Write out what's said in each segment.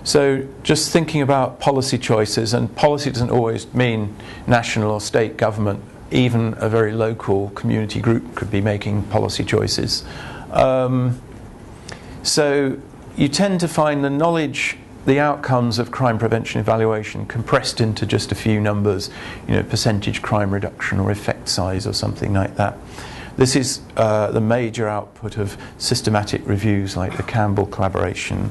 So just thinking about policy choices, and policy doesn't always mean national or state government, even a very local community group could be making policy choices. So you tend to find the knowledge, the outcomes of crime prevention evaluation compressed into just a few numbers, percentage crime reduction or effect size or something like that. This is the major output of systematic reviews like the Campbell collaboration.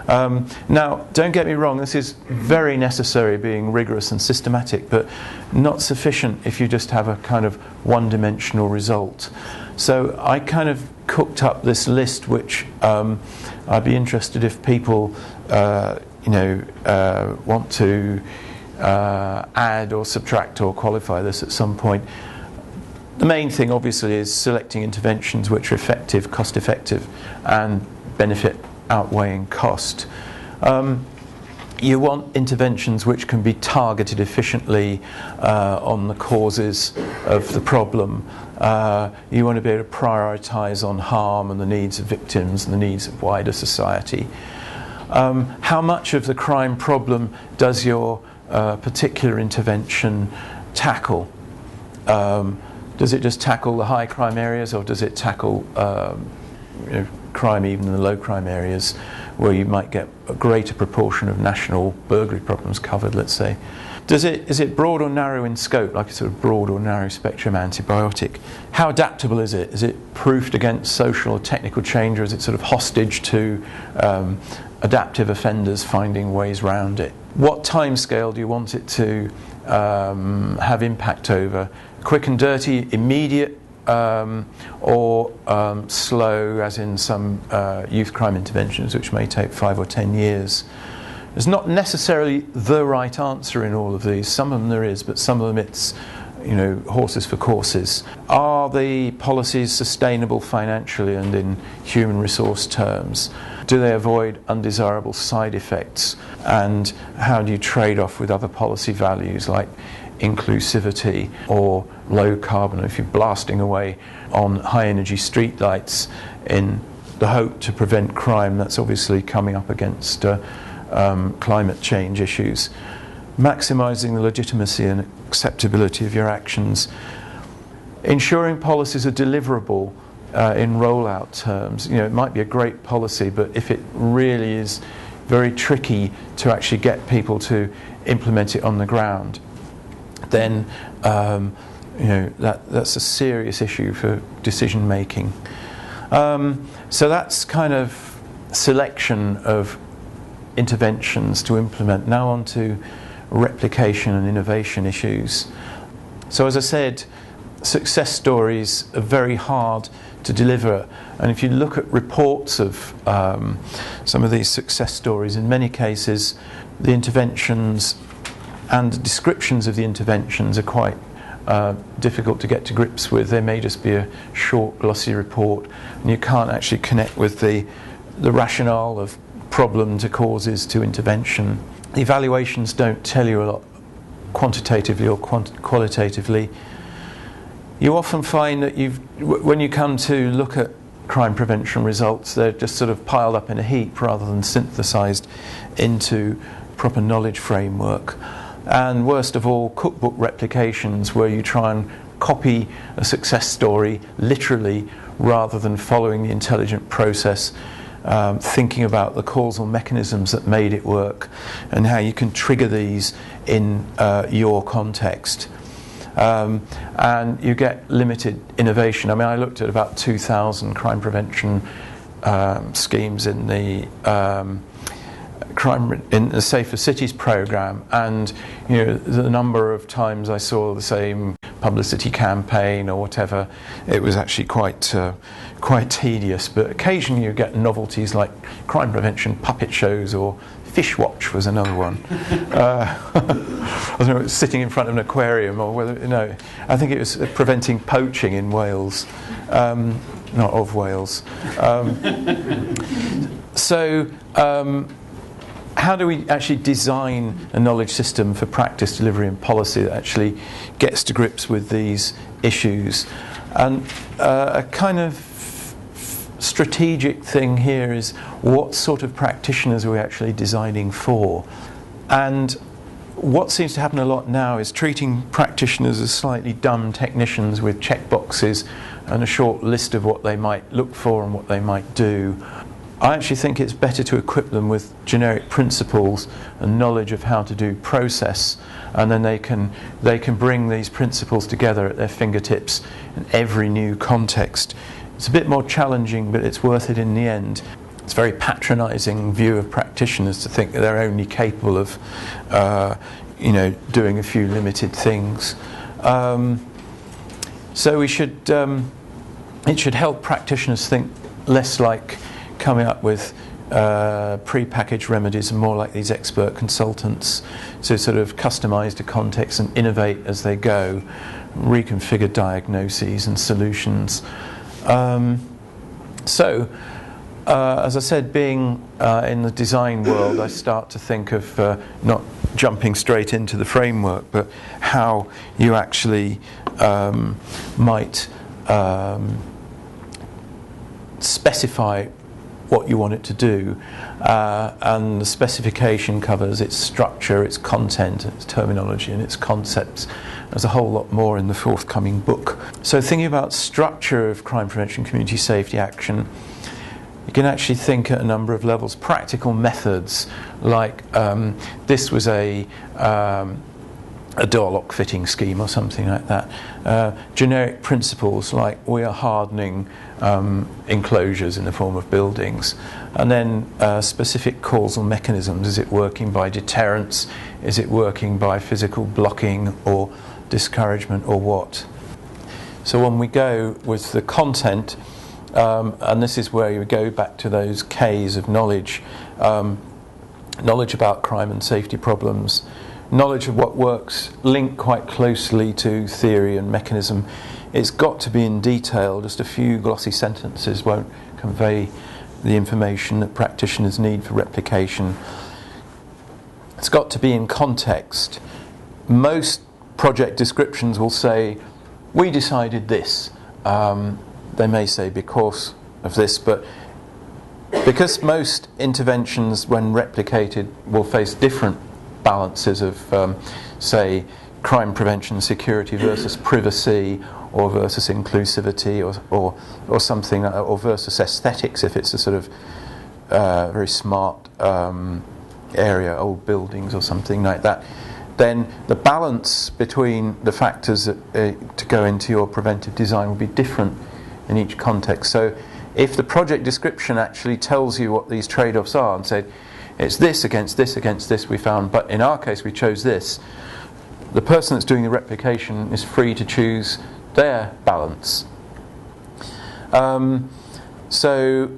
Now, don't get me wrong, this is very necessary, being rigorous and systematic, but not sufficient if you just have a kind of one-dimensional result. So I kind of cooked up this list, which I'd be interested if people want to add or subtract or qualify this at some point. The main thing, obviously, is selecting interventions which are effective, cost-effective, and benefit outweighing cost. You want interventions which can be targeted efficiently on the causes of the problem. You want to be able to prioritise on harm and the needs of victims and the needs of wider society. How much of the crime problem does your particular intervention tackle? Does it just tackle the high crime areas, or does it tackle crime even in the low crime areas where you might get a greater proportion of national burglary problems covered, let's say? Is it broad or narrow in scope, like a sort of broad or narrow spectrum antibiotic? How adaptable is it? Is it proofed against social or technical change, or is it sort of hostage to adaptive offenders finding ways around it? What time scale do you want it to have impact over? Quick and dirty, immediate, or slow, as in some youth crime interventions, which may take 5 or 10 years. There's not necessarily the right answer in all of these. Some of them there is, but some of them it's horses for courses. Are the policies sustainable financially and in human resource terms? Do they avoid undesirable side effects? And how do you trade off with other policy values like inclusivity or low carbon? If you're blasting away on high energy street lights in the hope to prevent crime, that's obviously coming up against climate change issues. Maximising the legitimacy and acceptability of your actions. Ensuring policies are deliverable in rollout terms. It might be a great policy, but if it really is very tricky to actually get people to implement it on the ground, then that's a serious issue for decision making. So that's kind of selection of interventions to implement. Now on to replication and innovation issues. So as I said, success stories are very hard to deliver, and if you look at reports of some of these success stories, in many cases the interventions and descriptions of the interventions are quite difficult to get to grips with. There may just be a short glossy report and you can't actually connect with the rationale of problem to causes to intervention. The evaluations don't tell you a lot quantitatively or qualitatively. You often find that when you come to look at crime prevention results, they're just sort of piled up in a heap rather than synthesised into proper knowledge framework. And worst of all, cookbook replications, where you try and copy a success story literally rather than following the intelligent process, thinking about the causal mechanisms that made it work and how you can trigger these in your context. And you get limited innovation. I mean, I looked at about 2,000 crime prevention schemes in the Safer Cities programme, and the number of times I saw the same publicity campaign or whatever, it was actually quite tedious. But occasionally you get novelties like crime prevention puppet shows, or Fish Watch was another one. I don't know, it was sitting in front of an aquarium, or whether I think it was preventing poaching in Wales, not of Wales. How do we actually design a knowledge system for practice, delivery and policy that actually gets to grips with these issues? And a kind of strategic thing here is what sort of practitioners are we actually designing for? And what seems to happen a lot now is treating practitioners as slightly dumb technicians with checkboxes and a short list of what they might look for and what they might do. I actually think it's better to equip them with generic principles and knowledge of how to do process, and then they can bring these principles together at their fingertips in every new context. It's a bit more challenging, but it's worth it in the end. It's a very patronising view of practitioners to think that they're only capable of doing a few limited things. So it should help practitioners think less like coming up with pre-packaged remedies and more like these expert consultants to sort of customise the context and innovate as they go, reconfigure diagnoses and solutions. As I said, being in the design world, I start to think of not jumping straight into the framework, but how you actually might specify what you want it to do, and the specification covers its structure, its content, its terminology and its concepts. There's a whole lot more in the forthcoming book. So thinking about structure of crime prevention community safety action, you can actually think at a number of levels. Practical methods, like this was a door lock fitting scheme or something like that. Generic principles, like we are hardening enclosures in the form of buildings. And then specific causal mechanisms. Is it working by deterrence? Is it working by physical blocking or discouragement, or what? So when we go with the content, and this is where you go back to those K's of knowledge, knowledge about crime and safety problems, knowledge of what works, linked quite closely to theory and mechanism. It's got to be in detail. Just a few glossy sentences won't convey the information that practitioners need for replication. It's got to be in context. Most project descriptions will say, we decided this. They may say because of this, but because most interventions, when replicated, will face different balances of, say, crime prevention security versus privacy, or versus inclusivity, or something, or versus aesthetics if it's a sort of very smart area, old buildings or something like that, then the balance between the factors that, to go into your preventive design will be different in each context. So if the project description actually tells you what these trade-offs are and said, it's this against this we found, but in our case we chose this, the person that's doing the replication is free to choose their balance. So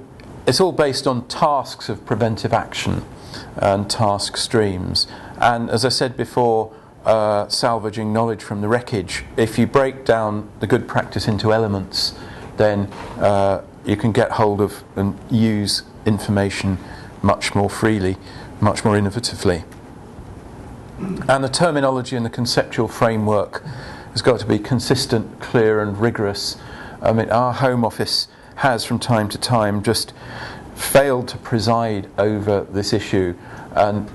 it's all based on tasks of preventive action and task streams. And as I said before, salvaging knowledge from the wreckage, if you break down the good practice into elements, then you can get hold of and use information much more freely, much more innovatively. And the terminology and the conceptual framework has got to be consistent, clear and rigorous. I mean, our Home Office has from time to time just failed to preside over this issue, and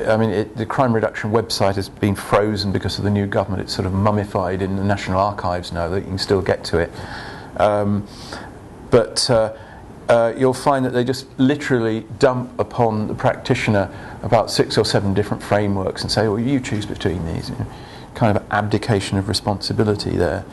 I mean the crime reduction website has been frozen because of the new government. It's sort of mummified in the National Archives now, that you can still get to it, but you'll find that they just literally dump upon the practitioner about 6 or 7 different frameworks and say, well, you choose between these. Kind of abdication of responsibility there.